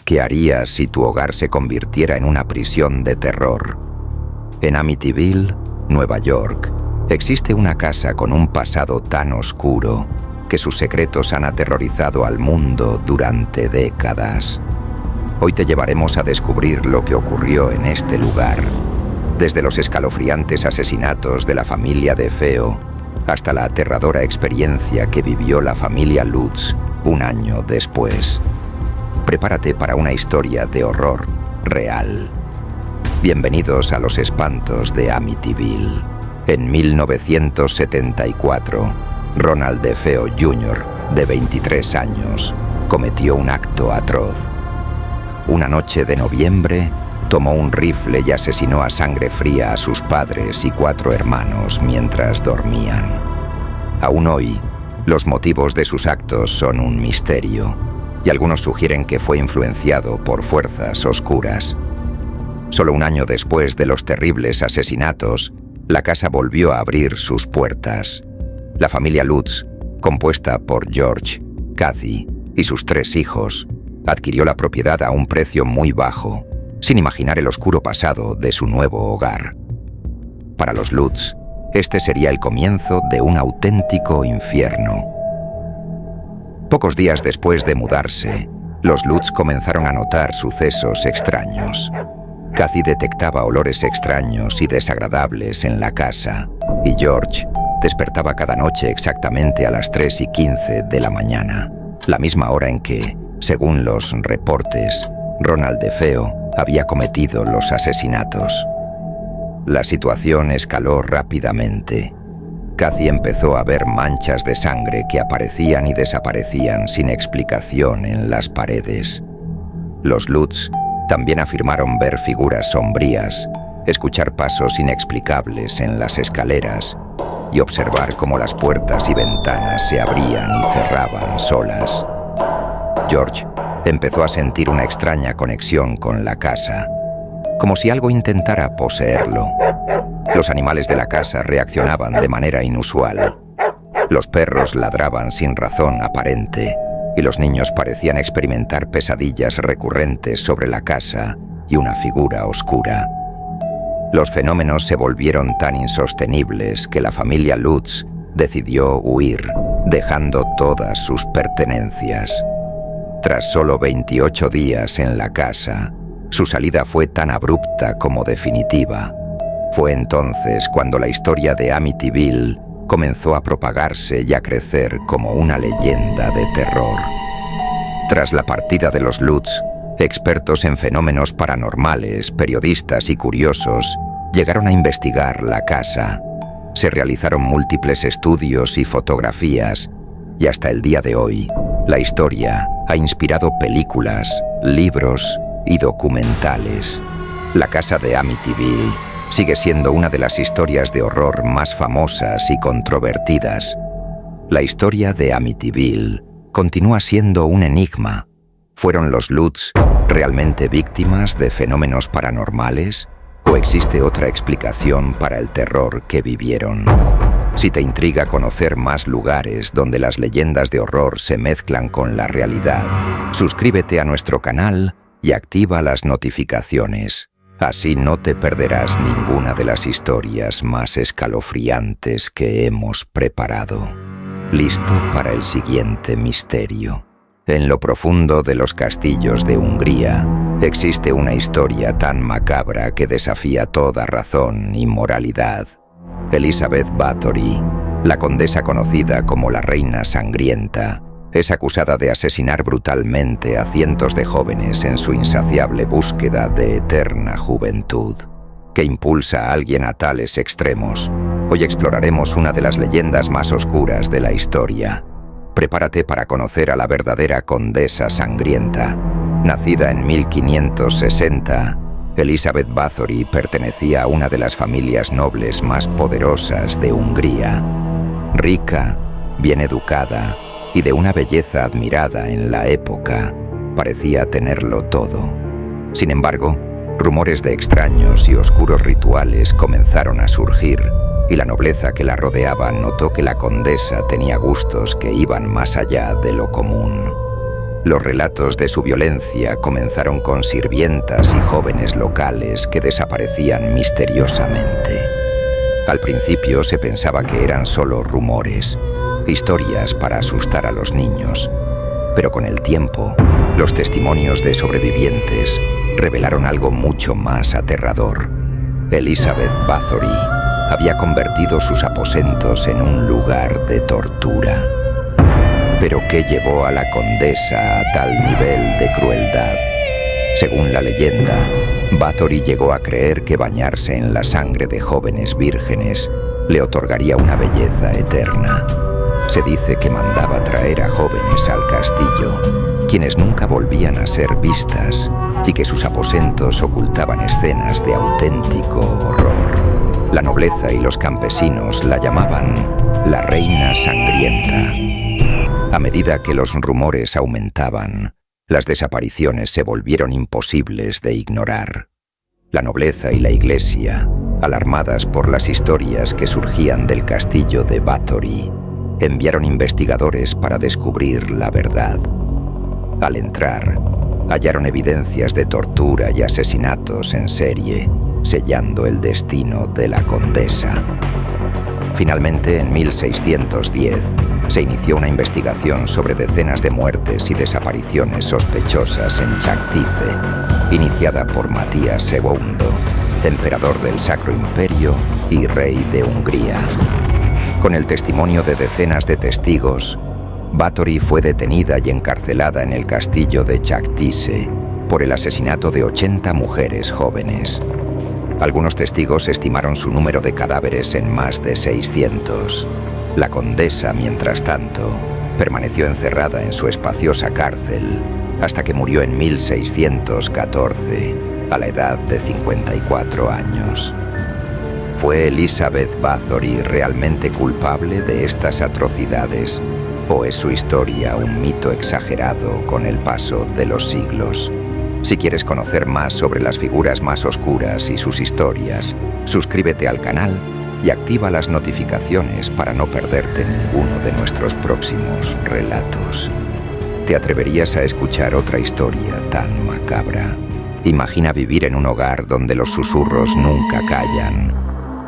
¿Qué harías si tu hogar se convirtiera en una prisión de terror? En Amityville, Nueva York, existe una casa con un pasado tan oscuro que sus secretos han aterrorizado al mundo durante décadas. Hoy te llevaremos a descubrir lo que ocurrió en este lugar, desde los escalofriantes asesinatos de la familia DeFeo hasta la aterradora experiencia que vivió la familia Lutz un año después. Prepárate para una historia de horror real. Bienvenidos a los espantos de Amityville. En 1974, Ronald DeFeo Jr., de 23 años, cometió un acto atroz. Una noche de noviembre, tomó un rifle y asesinó a sangre fría a sus padres y 4 hermanos mientras dormían. Aún hoy, los motivos de sus actos son un misterio, y algunos sugieren que fue influenciado por fuerzas oscuras. Solo un año después de los terribles asesinatos, la casa volvió a abrir sus puertas. La familia Lutz, compuesta por George, Kathy y sus 3 hijos, adquirió la propiedad a un precio muy bajo, sin imaginar el oscuro pasado de su nuevo hogar. Para los Lutz, este sería el comienzo de un auténtico infierno. Pocos días después de mudarse, los Lutz comenzaron a notar sucesos extraños. Kathy detectaba olores extraños y desagradables en la casa, y George despertaba cada noche exactamente a las 3:15 de la mañana, la misma hora en que, según los reportes, Ronald DeFeo había cometido los asesinatos. La situación escaló rápidamente. Kathy empezó a ver manchas de sangre que aparecían y desaparecían sin explicación en las paredes. Los Lutz también afirmaron ver figuras sombrías, escuchar pasos inexplicables en las escaleras y observar cómo las puertas y ventanas se abrían y cerraban solas. George empezó a sentir una extraña conexión con la casa, como si algo intentara poseerlo. Los animales de la casa reaccionaban de manera inusual. Los perros ladraban sin razón aparente y los niños parecían experimentar pesadillas recurrentes sobre la casa y una figura oscura. Los fenómenos se volvieron tan insostenibles que la familia Lutz decidió huir, dejando todas sus pertenencias. Tras solo 28 días en la casa, su salida fue tan abrupta como definitiva. Fue entonces cuando la historia de Amityville comenzó a propagarse y a crecer como una leyenda de terror. Tras la partida de los Lutz, expertos en fenómenos paranormales, periodistas y curiosos llegaron a investigar la casa. Se realizaron múltiples estudios y fotografías, y hasta el día de hoy, la historia ha inspirado películas, libros y documentales. La casa de Amityville sigue siendo una de las historias de horror más famosas y controvertidas. La historia de Amityville continúa siendo un enigma. ¿Fueron los Lutz realmente víctimas de fenómenos paranormales? ¿O existe otra explicación para el terror que vivieron? Si te intriga conocer más lugares donde las leyendas de horror se mezclan con la realidad, suscríbete a nuestro canal y activa las notificaciones. Así no te perderás ninguna de las historias más escalofriantes que hemos preparado. ¿Listo para el siguiente misterio? En lo profundo de los castillos de Hungría existe una historia tan macabra que desafía toda razón y moralidad. Elizabeth Bathory, la condesa conocida como la Reina Sangrienta, es acusada de asesinar brutalmente a cientos de jóvenes en su insaciable búsqueda de eterna juventud. ¿Qué impulsa a alguien a tales extremos? Hoy exploraremos una de las leyendas más oscuras de la historia. Prepárate para conocer a la verdadera Condesa Sangrienta. Nacida en 1560, Elizabeth Bathory pertenecía a una de las familias nobles más poderosas de Hungría. Rica, bien educada y de una belleza admirada en la época, parecía tenerlo todo. Sin embargo, rumores de extraños y oscuros rituales comenzaron a surgir, y la nobleza que la rodeaba notó que la condesa tenía gustos que iban más allá de lo común. Los relatos de su violencia comenzaron con sirvientas y jóvenes locales que desaparecían misteriosamente. Al principio se pensaba que eran solo rumores, historias para asustar a los niños. Pero con el tiempo, los testimonios de sobrevivientes revelaron algo mucho más aterrador. Elizabeth Bathory había convertido sus aposentos en un lugar de tortura. ¿Pero qué llevó a la condesa a tal nivel de crueldad? Según la leyenda, Bathory llegó a creer que bañarse en la sangre de jóvenes vírgenes le otorgaría una belleza eterna. Se dice que mandaba traer a jóvenes al castillo, quienes nunca volvían a ser vistas, y que sus aposentos ocultaban escenas de auténtico horror. La nobleza y los campesinos la llamaban la Reina Sangrienta. A medida que los rumores aumentaban, las desapariciones se volvieron imposibles de ignorar. La nobleza y la iglesia, alarmadas por las historias que surgían del castillo de Bathory, enviaron investigadores para descubrir la verdad. Al entrar, hallaron evidencias de tortura y asesinatos en serie, sellando el destino de la condesa. Finalmente, en 1610, se inició una investigación sobre decenas de muertes y desapariciones sospechosas en Chaktice, iniciada por Matías II, emperador del Sacro Imperio y rey de Hungría. Con el testimonio de decenas de testigos, Bathory fue detenida y encarcelada en el castillo de Chaktice por el asesinato de 80 mujeres jóvenes. Algunos testigos estimaron su número de cadáveres en más de 600. La condesa, mientras tanto, permaneció encerrada en su espaciosa cárcel hasta que murió en 1614, a la edad de 54 años. ¿Fue Elizabeth Bathory realmente culpable de estas atrocidades? ¿O es su historia un mito exagerado con el paso de los siglos? Si quieres conocer más sobre las figuras más oscuras y sus historias, suscríbete al canal y activa las notificaciones para no perderte ninguno de nuestros próximos relatos. ¿Te atreverías a escuchar otra historia tan macabra? Imagina vivir en un hogar donde los susurros nunca callan.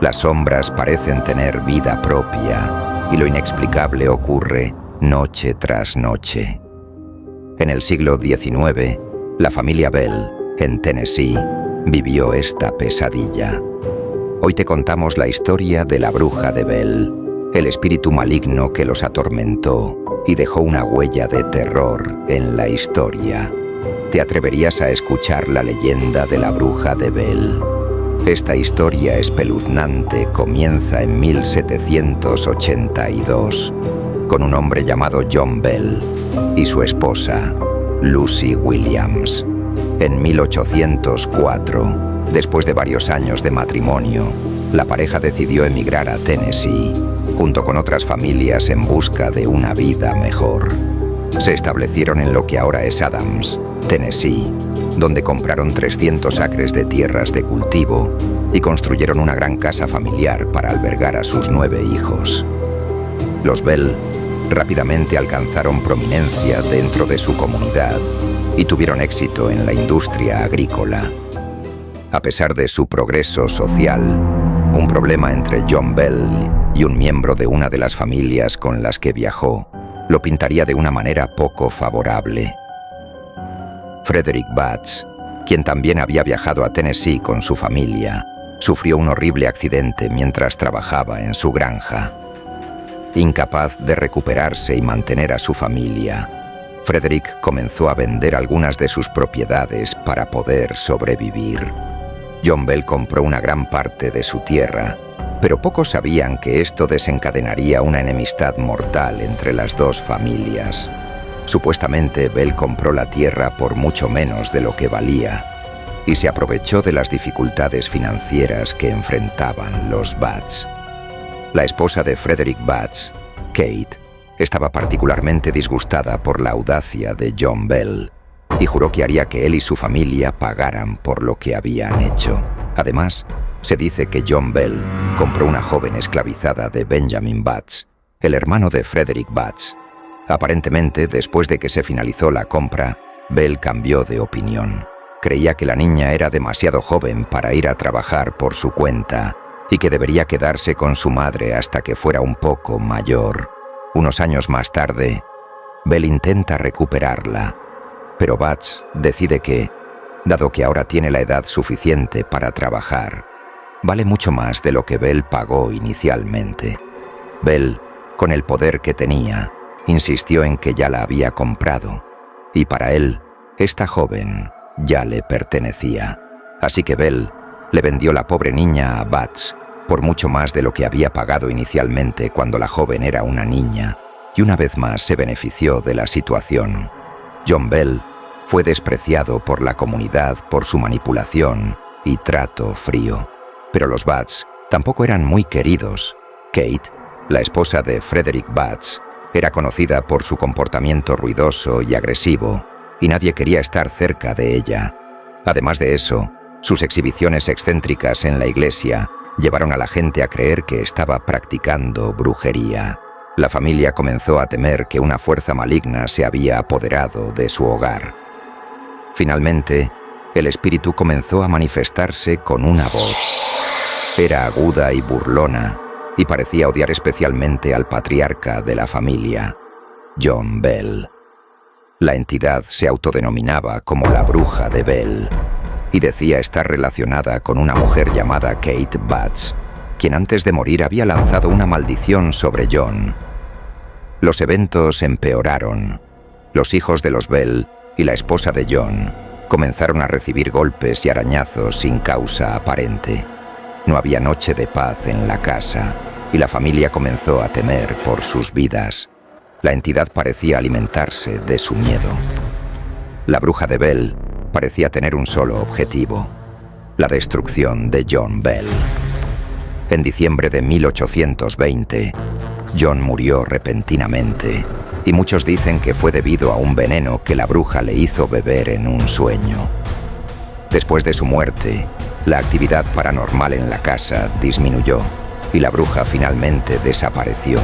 Las sombras parecen tener vida propia y lo inexplicable ocurre noche tras noche. En el siglo XIX, la familia Bell, en Tennessee, vivió esta pesadilla. Hoy te contamos la historia de la bruja de Bell, el espíritu maligno que los atormentó y dejó una huella de terror en la historia. ¿Te atreverías a escuchar la leyenda de la bruja de Bell? Esta historia espeluznante comienza en 1782, con un hombre llamado John Bell y su esposa, Lucy Williams. En 1804, después de varios años de matrimonio, la pareja decidió emigrar a Tennessee, junto con otras familias en busca de una vida mejor. Se establecieron en lo que ahora es Adams, Tennessee, donde compraron 300 acres de tierras de cultivo y construyeron una gran casa familiar para albergar a sus 9 hijos. Los Bell rápidamente alcanzaron prominencia dentro de su comunidad y tuvieron éxito en la industria agrícola. A pesar de su progreso social, un problema entre John Bell y un miembro de una de las familias con las que viajó lo pintaría de una manera poco favorable. Frederick Batts, quien también había viajado a Tennessee con su familia, sufrió un horrible accidente mientras trabajaba en su granja. Incapaz de recuperarse y mantener a su familia, Frederick comenzó a vender algunas de sus propiedades para poder sobrevivir. John Bell compró una gran parte de su tierra, pero pocos sabían que esto desencadenaría una enemistad mortal entre las dos familias. Supuestamente, Bell compró la tierra por mucho menos de lo que valía y se aprovechó de las dificultades financieras que enfrentaban los Batts. La esposa de Frederick Batts, Kate, estaba particularmente disgustada por la audacia de John Bell y juró que haría que él y su familia pagaran por lo que habían hecho. Además, se dice que John Bell compró una joven esclavizada de Benjamin Batts, el hermano de Frederick Batts. Aparentemente, después de que se finalizó la compra, Bell cambió de opinión. Creía que la niña era demasiado joven para ir a trabajar por su cuenta y que debería quedarse con su madre hasta que fuera un poco mayor. Unos años más tarde, Bell intenta recuperarla, pero Butch decide que, dado que ahora tiene la edad suficiente para trabajar, vale mucho más de lo que Bell pagó inicialmente. Bell, con el poder que tenía, insistió en que ya la había comprado, y para él, esta joven ya le pertenecía. Así que Bell le vendió la pobre niña a Butch por mucho más de lo que había pagado inicialmente cuando la joven era una niña, y una vez más se benefició de la situación. John Bell fue despreciado por la comunidad por su manipulación y trato frío. Pero los Butch tampoco eran muy queridos. Kate, la esposa de Frederick Butch, era conocida por su comportamiento ruidoso y agresivo, y nadie quería estar cerca de ella. Además de eso, sus exhibiciones excéntricas en la iglesia llevaron a la gente a creer que estaba practicando brujería. La familia comenzó a temer que una fuerza maligna se había apoderado de su hogar. Finalmente, el espíritu comenzó a manifestarse con una voz. Era aguda y burlona, y parecía odiar especialmente al patriarca de la familia, John Bell. La entidad se autodenominaba como la bruja de Bell, y decía estar relacionada con una mujer llamada Kate Butch, quien antes de morir había lanzado una maldición sobre John. Los eventos empeoraron. Los hijos de los Bell y la esposa de John comenzaron a recibir golpes y arañazos sin causa aparente. No había noche de paz en la casa, y la familia comenzó a temer por sus vidas. La entidad parecía alimentarse de su miedo. La bruja de Bell parecía tener un solo objetivo: la destrucción de John Bell. En diciembre de 1820, John murió repentinamente, y muchos dicen que fue debido a un veneno que la bruja le hizo beber en un sueño. Después de su muerte, la actividad paranormal en la casa disminuyó, y la bruja finalmente desapareció.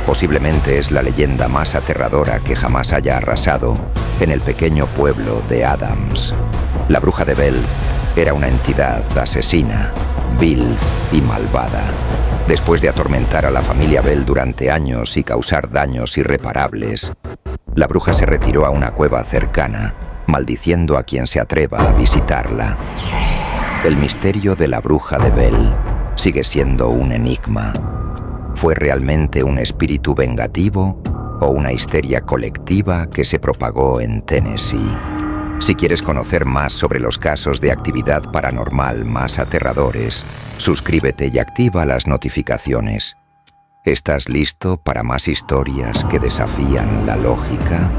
Posiblemente es la leyenda más aterradora que jamás haya arrasado en el pequeño pueblo de Adams. La bruja de Bell era una entidad asesina, vil y malvada. Después de atormentar a la familia Bell durante años y causar daños irreparables, la bruja se retiró a una cueva cercana, maldiciendo a quien se atreva a visitarla. El misterio de la bruja de Bell sigue siendo un enigma. ¿Fue realmente un espíritu vengativo o una histeria colectiva que se propagó en Tennessee? Si quieres conocer más sobre los casos de actividad paranormal más aterradores, suscríbete y activa las notificaciones. ¿Estás listo para más historias que desafían la lógica?